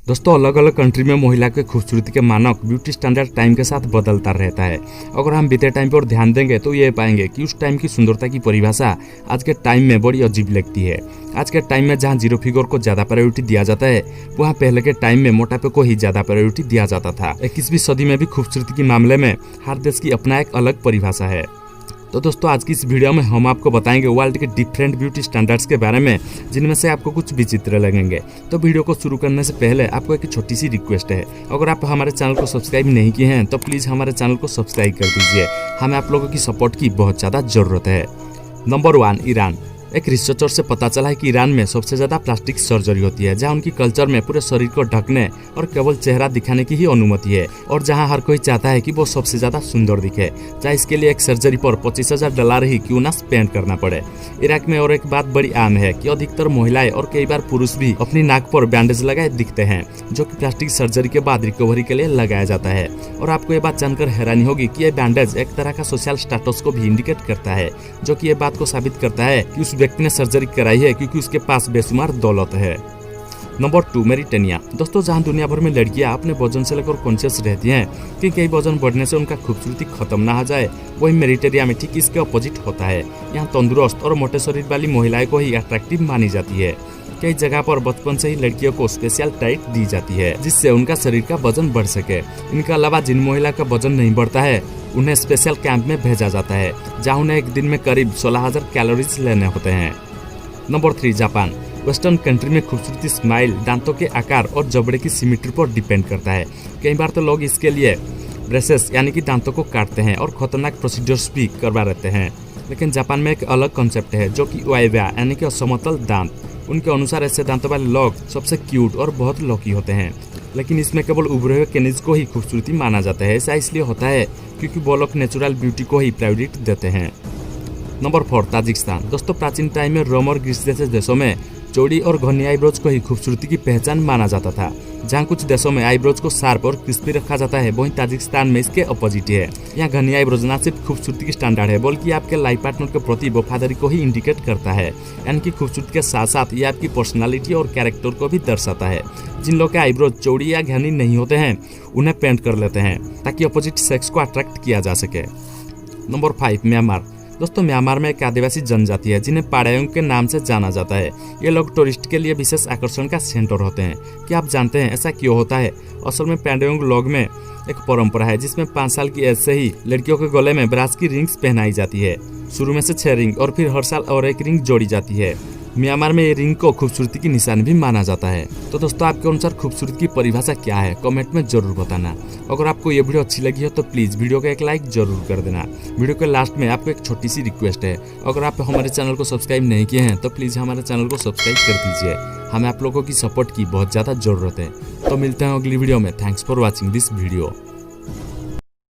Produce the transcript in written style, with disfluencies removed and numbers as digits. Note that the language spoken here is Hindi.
दोस्तों अलग अलग कंट्री में महिला के खूबसूरती के मानक ब्यूटी स्टैंडर्ड टाइम के साथ बदलता रहता है। अगर हम बीते टाइम पर ध्यान देंगे तो ये पाएंगे कि उस टाइम की सुंदरता की परिभाषा आज के टाइम में बड़ी अजीब लगती है। आज के टाइम में जहाँ जीरो फिगर को ज्यादा प्रायोरिटी दिया जाता है, वहाँ पहले के टाइम में मोटापे को ही ज्यादा प्रायोरिटी दिया जाता था। 21वीं सदी में भी खूबसूरती के मामले में हर देश की अपना एक अलग परिभाषा है। तो दोस्तों आज की इस वीडियो में हम आपको बताएंगे वर्ल्ड के डिफरेंट ब्यूटी स्टैंडर्ड्स के बारे में, जिनमें से आपको कुछ विचित्र लगेंगे। तो वीडियो को शुरू करने से पहले आपको एक छोटी सी रिक्वेस्ट है, अगर आप हमारे चैनल को सब्सक्राइब नहीं किए हैं तो प्लीज हमारे चैनल को सब्सक्राइब कर दीजिए। हमें आप लोगों की सपोर्ट की बहुत ज्यादा जरूरत है। Number 1, Iran. एक रिसर्चर से पता चला है कि ईरान में सबसे ज्यादा प्लास्टिक सर्जरी होती है, जहां उनकी कल्चर में पूरे शरीर को ढकने और केवल चेहरा दिखाने की ही अनुमति है, और जहां हर कोई चाहता है कि वो सबसे ज्यादा सुंदर दिखे, चाहे इसके लिए एक सर्जरी पर $25,000 ही क्यों ना स्पेंड करना पड़े। इराक में और एक बात बड़ी आम है कि अधिकतर महिलाएं और कई बार पुरुष भी अपनी नाक पर बैंडेज लगाए दिखते हैं, जो कि प्लास्टिक सर्जरी के बाद रिकवरी के लिए लगाया जाता है। और आपको ये बात जानकर हैरानी होगी कि यह बैंडेज एक तरह का सोशल स्टेटस को भी इंडिकेट करता है, जो कि ये बात को साबित करता है कि उस व्यक्ति ने सर्जरी कराई है क्योंकि उसके पास बेशुमार दौलत है। नंबर 2, मेरिटेनिया। दोस्तों जहां दुनिया भर में लड़कियां अपने वजन से लेकर कॉन्शियस रहती हैं कि कई वजन बढ़ने से उनका खूबसूरती खत्म ना हो जाए, वही मेरिटेरिया में ठीक इसके अपोजिट होता है। यहाँ तंदुरुस्त और मोटे शरीर वाली महिलाएं को ही अट्रैक्टिव मानी जाती है। कई जगह पर बचपन से ही लड़कियों को स्पेशल डाइट दी जाती है, जिससे उनका शरीर का वजन बढ़ सके। इनके अलावा जिन महिला का वजन नहीं बढ़ता है उन्हें स्पेशल कैंप में भेजा जाता है, जहां उन्हें एक दिन में करीब 16,000 कैलोरीज लेने होते हैं। Number 3, Japan. वेस्टर्न कंट्री में खूबसूरती स्माइल, दांतों के आकार और जबड़े की सिमेट्री पर डिपेंड करता है। कई बार तो लोग इसके लिए ब्रेसेस यानी कि दांतों को काटते हैं और खतरनाक प्रोसीजर्स भी करवा रहते हैं। लेकिन जापान में एक अलग कॉन्सेप्ट है, जो कि वाइवा यानी कि असमतल दांत। उनके अनुसार ऐसे दांतों वाले लोग सबसे क्यूट और बहुत लकी होते हैं। लेकिन इसमें केवल उभरे हुए केनिज को ही खूबसूरती माना जाता है। ऐसा इसलिए होता है क्योंकि वो लोग नेचुरल ब्यूटी को ही प्रायोरिटी देते हैं। Number 4, Tajikistan. दोस्तों प्राचीन टाइम में रोम और ग्रीस जैसे देशों में चौड़ी और घनी आईब्रोज को ही खूबसूरती की पहचान माना जाता था। जहां कुछ देशों में आईब्रोज को शार्प और क्रिस्पी रखा जाता है, वहीं ताजिकिस्तान में इसके अपोजिट है। यहाँ घनी आईब्रोज न सिर्फ खूबसूरती की स्टैंडर्ड है, बल्कि आपके लाइफ पार्टनर के प्रति वफादारी को ही इंडिकेट करता है। यानी कि खूबसूरती के साथ साथ ये आपकी पर्सनालिटी और कैरेक्टर को भी दर्शाता है। जिन लोग के आईब्रोज चौड़ी या घनी नहीं होते हैं उन्हें पेंट कर लेते हैं, ताकि अपोजिट सेक्स को अट्रैक्ट किया जा सके। Number 5, Myanmar. दोस्तों म्यांमार में एक आदिवासी जनजाति है जिन्हें पाड़ायोंग के नाम से जाना जाता है। ये लोग टूरिस्ट के लिए विशेष आकर्षण का सेंटर होते हैं। क्या आप जानते हैं ऐसा क्यों होता है? असल में पाड़ायोंग लोग में एक परंपरा है जिसमें 5 साल की एज से ही लड़कियों के गले में ब्रास की रिंग्स पहनाई जाती है। शुरू में से 6 रिंग और फिर हर साल और एक रिंग जोड़ी जाती है। म्यांमार में ये रिंग को खूबसूरती की निशानी भी माना जाता है। तो दोस्तों आपके अनुसार खूबसूरती की परिभाषा क्या है? कमेंट में जरूर बताना। अगर आपको ये वीडियो अच्छी लगी हो तो प्लीज वीडियो को एक लाइक जरूर कर देना। वीडियो के लास्ट में आपको एक छोटी सी रिक्वेस्ट है, अगर आप हमारे चैनल को सब्सक्राइब नहीं किए हैं तो प्लीज हमारे चैनल को सब्सक्राइब कर दीजिए। हमें आप लोगों की सपोर्ट की बहुत ज्यादा जरूरत है। तो मिलते हैं अगली वीडियो में। Thanks for watching this video.